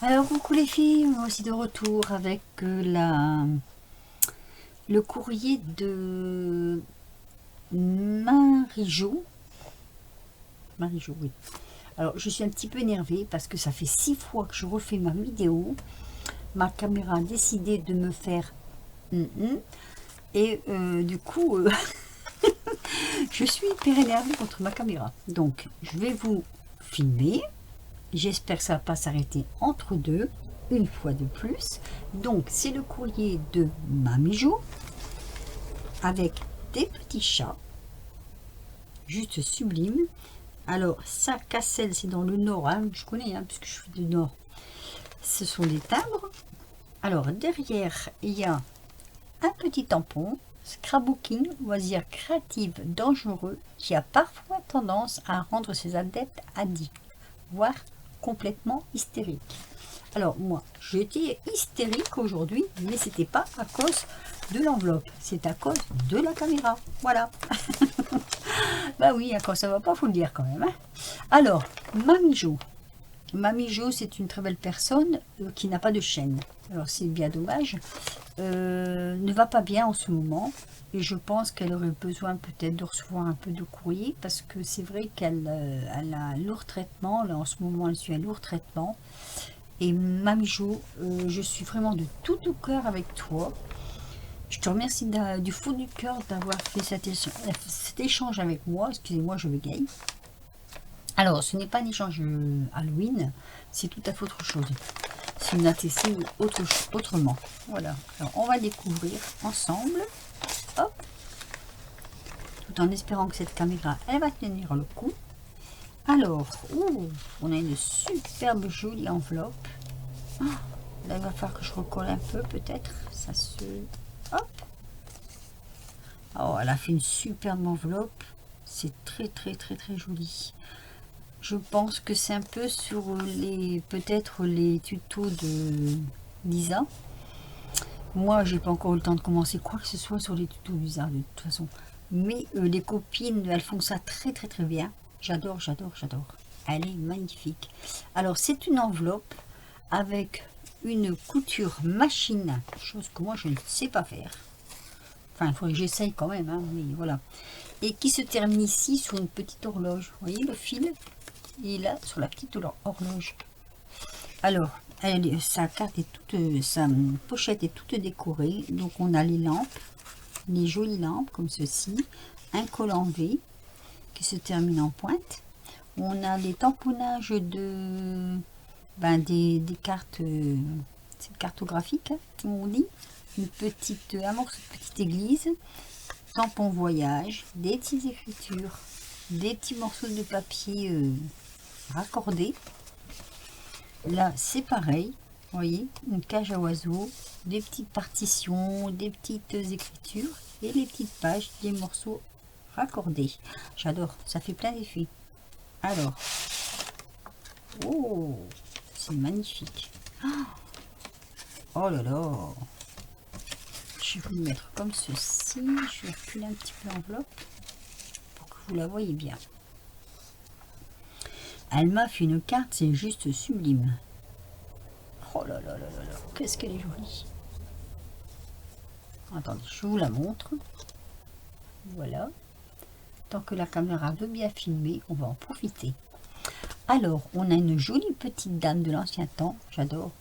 Alors coucou les filles, moi aussi de retour avec le courrier de Marie-Jo. Marie-Jo, oui. Alors je suis un petit peu énervée parce que ça fait 6 fois que je refais ma vidéo. Ma caméra a décidé de me faire et du coup je suis hyper énervée contre ma caméra. Donc je vais vous filmer. J'espère que ça ne va pas s'arrêter entre deux, une fois de plus. Donc, c'est le courrier de Mamie-Jo avec des petits chats. Juste sublime. Alors, ça, Cassel, c'est dans le nord. Hein, je connais, hein, puisque je suis du nord. Ce sont des timbres. Alors, derrière, il y a un petit tampon. Scrapbooking, loisir créatif dangereux qui a parfois tendance à rendre ses adeptes addicts, voire complètement hystérique. Alors moi, j'étais hystérique aujourd'hui, mais c'était pas à cause de l'enveloppe, c'est à cause de la caméra. Voilà. Bah oui, quand ça va pas, faut le dire quand même. Hein. Alors, Mamie-Jo. Mamie-Jo, c'est une très belle personne qui n'a pas de chaîne. Alors c'est bien dommage. Ne va pas bien en ce moment. Et je pense qu'elle aurait besoin peut-être de recevoir un peu de courrier parce que c'est vrai qu'elle elle a un lourd traitement. Là en ce moment, elle suit un lourd traitement. Et Mamie-Jo, je suis vraiment de tout cœur avec toi. Je te remercie du fond du cœur d'avoir fait cet échange avec moi. Excusez-moi, je bégaye. Alors, ce n'est pas un échange Halloween, c'est tout à fait autre chose. C'est une ATC autrement. Voilà. Alors, on va découvrir ensemble. Hop. Tout en espérant que cette caméra, elle va tenir le coup. Alors, on a une superbe jolie enveloppe. Oh, là, il va falloir que je recolle un peu, peut-être. Ça se... Hop. Oh, elle a fait une superbe enveloppe. C'est très joli. Je pense que c'est un peu sur peut-être les tutos de Lisa. Moi, j'ai pas encore eu le temps de commencer quoi que ce soit sur les tutos Lisa, de toute façon. Mais les copines, elles font ça très bien. J'adore. Elle est magnifique. Alors, c'est une enveloppe avec une couture machine, chose que moi, je ne sais pas faire. Enfin, il faudrait que j'essaye quand même, hein, mais voilà. Et qui se termine ici sur une petite horloge. Vous voyez le fil? Il est là sur la petite horloge. Alors, sa carte est sa pochette est toute décorée. Donc, on a les lampes, les jolies lampes comme ceci. Un collant V qui se termine en pointe. On a les tamponnages des cartes, c'est cartographique, hein, comme on dit. Un morceau de petite église, tampon voyage, des petites écritures, des petits morceaux de papier raccordés. Là, c'est pareil, vous voyez, une cage à oiseaux, des petites partitions, des petites écritures et les petites pages, des morceaux raccordés. J'adore, ça fait plein d'effets. Alors, oh, c'est magnifique. Oh là là. Je vais vous le mettre comme ceci. Je vais reculer un petit peu l'enveloppe pour que vous la voyez bien. Elle m'a fait une carte, c'est juste sublime. Oh là là là là là, qu'est-ce qu'elle est jolie. Attendez, je vous la montre. Voilà. Tant que la caméra veut bien filmer, on va en profiter. Alors, on a une jolie petite dame de l'ancien temps, j'adore.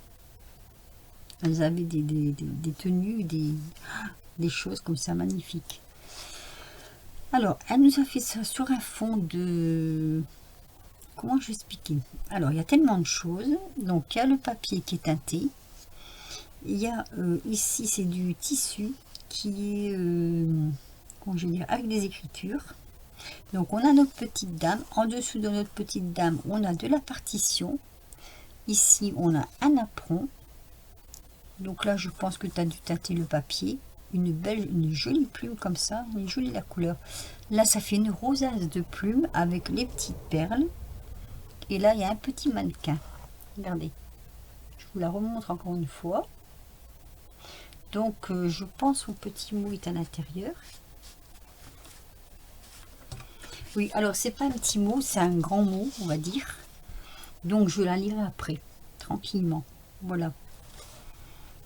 Elles avaient des tenues, des choses comme ça magnifiques. Alors, elle nous a fait ça sur un fond de... Comment je vais expliquer? Alors, il y a tellement de choses. Donc, il y a le papier qui est teinté. Il y a ici, c'est du tissu qui est, comment je vais dire, avec des écritures. Donc, on a notre petite dame. En dessous de notre petite dame, on a de la partition. Ici, on a un apron. Donc là, je pense que tu as dû tâter le papier. Une jolie plume comme ça. Elle est jolie la couleur. Là, ça fait une rosace de plumes avec les petites perles. Et là, il y a un petit mannequin. Regardez. Je vous la remontre encore une fois. Donc, je pense au petit mot est à l'intérieur. Oui, alors, c'est pas un petit mot, c'est un grand mot, on va dire. Donc, je la lirai après. tranquillement. Voilà.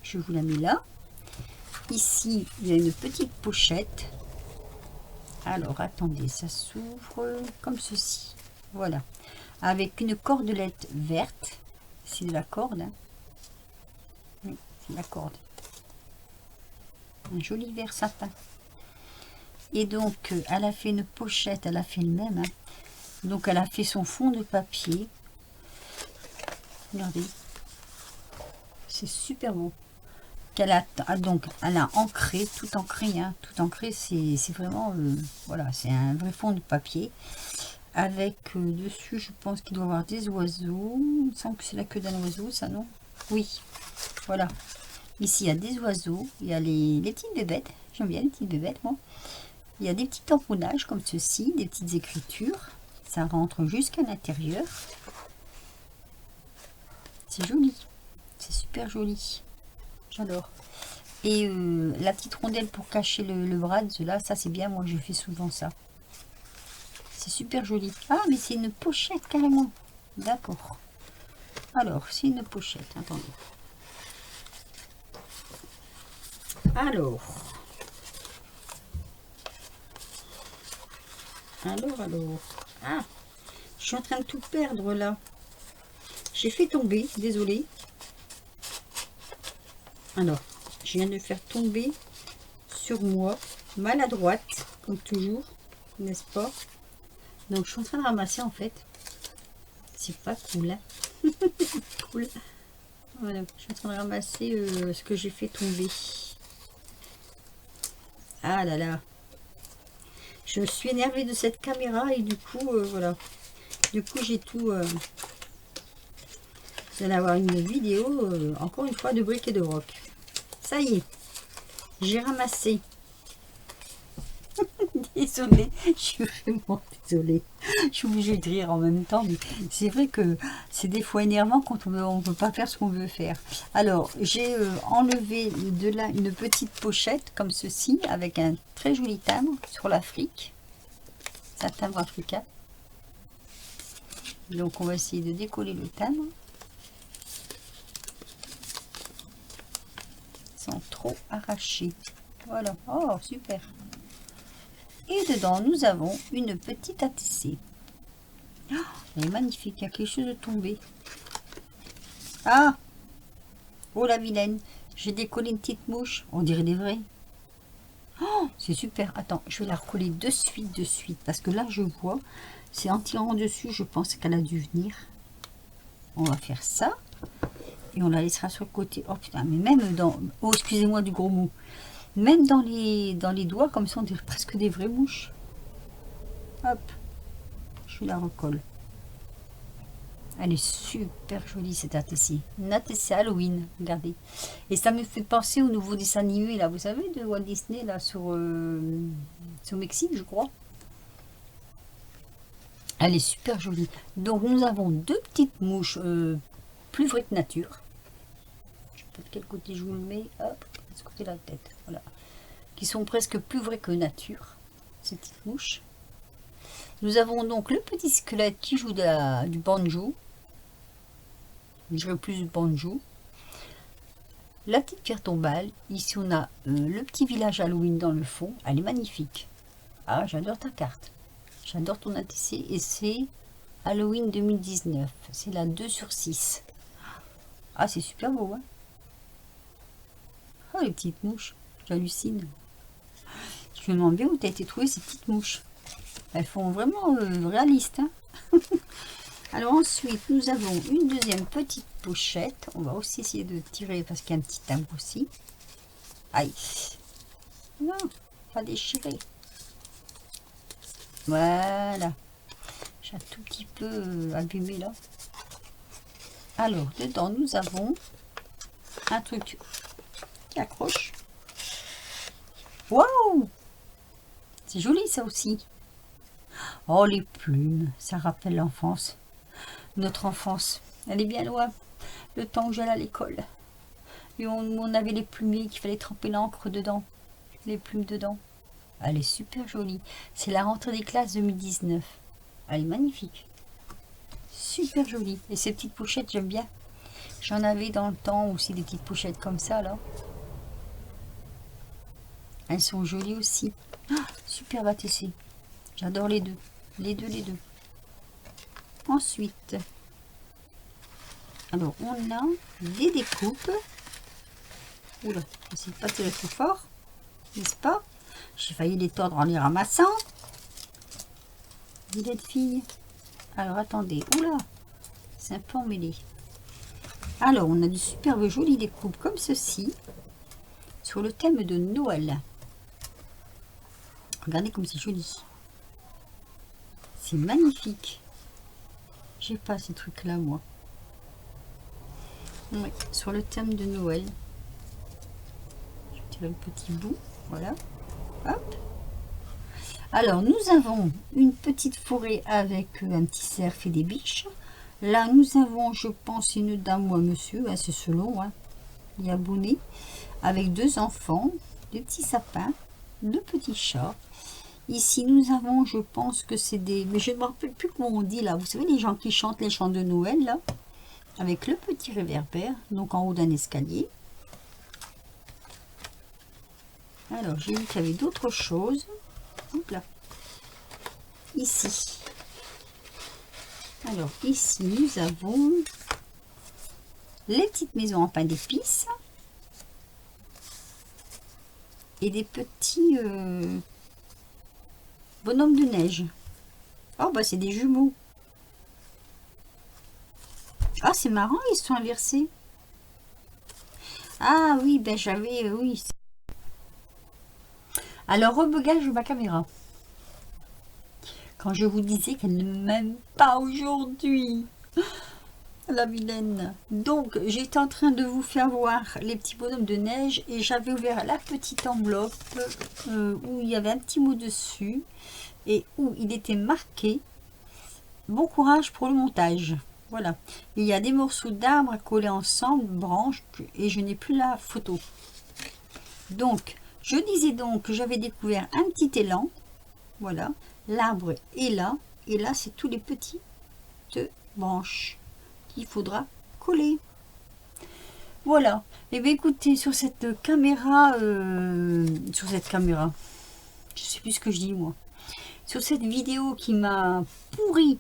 Je vous la mets là. Ici, il y a une petite pochette. Alors, attendez, ça s'ouvre comme ceci. Voilà. Avec une cordelette verte. C'est de la corde. Hein. Oui, c'est de la corde. Un joli vert sapin. Et donc, elle a fait une pochette. Elle a fait le même. Hein. Donc, elle a fait son fond de papier. Regardez. C'est super beau. Donc elle a ancré, tout ancré, hein, tout ancré, c'est vraiment, voilà, c'est un vrai fond de papier, avec dessus, je pense qu'il doit y avoir des oiseaux, il me semble que c'est la queue d'un oiseau, ça, non? Oui, voilà, ici il y a des oiseaux, il y a les petites bébêtes, j'aime bien les petites bébêtes, moi, il y a des petits tamponnages comme ceci, des petites écritures, ça rentre jusqu'à l'intérieur, c'est joli, c'est super joli. J'adore. Et la petite rondelle pour cacher le bras de cela, ça c'est bien, moi je fais souvent ça. C'est super joli. Ah, mais c'est une pochette carrément. D'accord. Alors, c'est une pochette. Attendez. Alors. Ah, je suis en train de tout perdre là. J'ai fait tomber, désolé. Alors, je viens de faire tomber sur moi, maladroite, comme toujours, n'est-ce pas? Donc, je suis en train de ramasser, en fait. C'est pas cool, hein. Cool. Voilà, je suis en train de ramasser ce que j'ai fait tomber. Ah là là. Je suis énervée de cette caméra et du coup, voilà. Du coup, j'ai tout... vous allez avoir une vidéo, encore une fois, de briques et de roc. Ça y est, j'ai ramassé. Désolée, je suis vraiment désolée. Je suis obligée de rire en même temps, mais c'est vrai que c'est des fois énervant quand on ne peut pas faire ce qu'on veut faire. Alors, j'ai enlevé de là une petite pochette comme ceci, avec un très joli timbre sur l'Afrique. C'est un timbre africain. Donc, on va essayer de décoller le timbre. Sans trop arracher. Voilà. Oh, super. Et dedans, nous avons une petite ATC. Oh, elle est magnifique. Il y a quelque chose de tombé. Ah! Oh, la vilaine. J'ai décollé une petite mouche. On dirait des vrais. Oh, c'est super. Attends, je vais la recoller de suite. Parce que là, je vois, c'est en tirant dessus, je pense qu'elle a dû venir. On va faire ça. Et on la laissera sur le côté. Oh putain, mais même dans... Oh, excusez-moi du gros mot. Même dans les doigts, comme ça, on dirait presque des vraies mouches. Hop. Je la recolle. Elle est super jolie, cette ATC. Une ATC Halloween, regardez. Et ça me fait penser au nouveau dessin animé, là, vous savez, de Walt Disney, là, sur au Mexique, je crois. Elle est super jolie. Donc, nous avons deux petites mouches plus vraies que nature. Je sais pas de quel côté je vous le mets. Hop, de ce côté de la tête. Voilà. Qui sont presque plus vraies que nature, ces petites mouches. Nous avons donc le petit squelette qui joue du banjo. Je dirais plus du banjo. La petite pierre tombale. Ici, on a le petit village Halloween dans le fond. Elle est magnifique. Ah, j'adore ta carte. J'adore ton ATC. Et c'est Halloween 2019. C'est la 2/6. Ah, c'est super beau, hein. Oh, les petites mouches. J'hallucine. Je me demande bien où tu as été trouver ces petites mouches. Elles font vraiment réaliste, hein. Alors ensuite, nous avons une deuxième petite pochette. On va aussi essayer de tirer parce qu'il y a un petit timbre aussi. Aïe. Non, pas déchirer. Voilà. J'ai un tout petit peu abîmé là. Alors, dedans, nous avons un truc qui accroche. Waouh! C'est joli ça aussi. Oh, les plumes, ça rappelle l'enfance. Notre enfance, elle est bien loin. Le temps où j'allais à l'école. Et on avait les plumiers qu'il fallait tremper l'encre dedans. Les plumes dedans. Elle est super jolie. C'est la rentrée des classes 2019. Elle est magnifique. Super jolie. Et ces petites pochettes, j'aime bien. J'en avais dans le temps aussi des petites pochettes comme ça là. Elles sont jolies aussi. Ah, super ATC. J'adore les deux. Les deux. Ensuite, alors on a des découpes. Oula, je ne pas tirer trop fort, n'est-ce pas? J'ai failli les tordre en les ramassant. Vilaine fille. Alors attendez, oula, c'est un peu emmêlé. Alors on a de superbes jolies découpes comme ceci sur le thème de Noël. Regardez comme c'est joli. C'est magnifique. J'ai pas ces trucs là moi. Oui, sur le thème de Noël. Je vais tirer le petit bout, voilà. Hop. Alors nous avons une petite forêt avec un petit cerf et des biches. Là nous avons, je pense, une dame ou un monsieur, hein, c'est selon, hein. Il y a bonnet avec deux enfants, des petits sapins, deux petits chats. Ici nous avons, je pense que c'est des, mais je ne me rappelle plus comment on dit là, vous savez les gens qui chantent les chants de Noël là, avec le petit réverbère, donc en haut d'un escalier. Alors j'ai vu qu'il y avait d'autres choses. Hop là. Ici. Alors ici nous avons les petites maisons en pain d'épices et des petits bonhommes de neige. Oh bah c'est des jumeaux. Ah c'est marrant, ils sont inversés. Ah oui, ben j'avais, oui. Alors rebogage de ma caméra. Quand je vous disais qu'elle ne m'aime pas aujourd'hui. La vilaine. Donc j'étais en train de vous faire voir les petits bonhommes de neige et j'avais ouvert la petite enveloppe où il y avait un petit mot dessus et où il était marqué bon courage pour le montage. Voilà, il y a des morceaux d'arbres à coller ensemble, branches, et je n'ai plus la photo. Donc je disais donc que j'avais découvert un petit élan. Voilà, l'arbre est là et là c'est tous les petites branches qu'il faudra coller. Voilà. Et bien écoutez, sur cette caméra, je sais plus ce que je dis moi, sur cette vidéo qui m'a pourri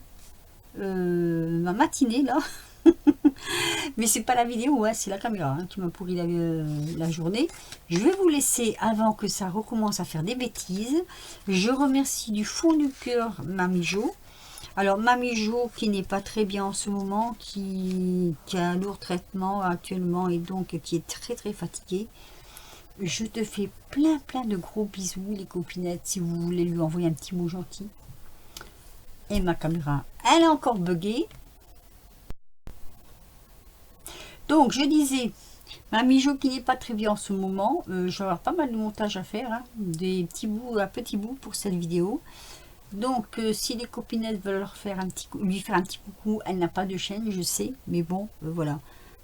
ma matinée là, mais c'est pas la vidéo, hein, c'est la caméra hein, qui m'a pourri la journée. Je vais vous laisser avant que ça recommence à faire des bêtises. Je remercie du fond du cœur Mamie Jo. Alors Mamie Jo qui n'est pas très bien en ce moment, qui a un lourd traitement actuellement et donc qui est très fatiguée. Je te fais plein de gros bisous les copinettes si vous voulez lui envoyer un petit mot gentil. Et ma caméra, elle est encore buggée. Donc je disais, Mamie Jo qui n'est pas très bien en ce moment, je vais avoir pas mal de montage à faire, hein, des petits bouts à petits bouts pour cette vidéo. Donc si les copinettes veulent lui faire un petit coucou, elle n'a pas de chaîne, je sais, mais bon, voilà.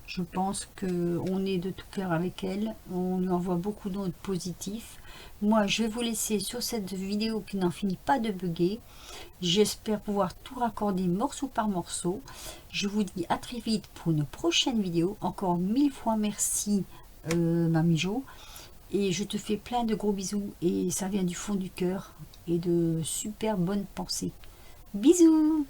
Je pense qu'on est de tout cœur avec elle, on lui envoie beaucoup d'ondes positifs. Moi, je vais vous laisser sur cette vidéo qui n'en finit pas de bugger. J'espère pouvoir tout raccorder morceau par morceau. Je vous dis à très vite pour une prochaine vidéo. Encore 1000 fois merci, Mamie Jo. Et je te fais plein de gros bisous et ça vient du fond du cœur et de super bonnes pensées. Bisous!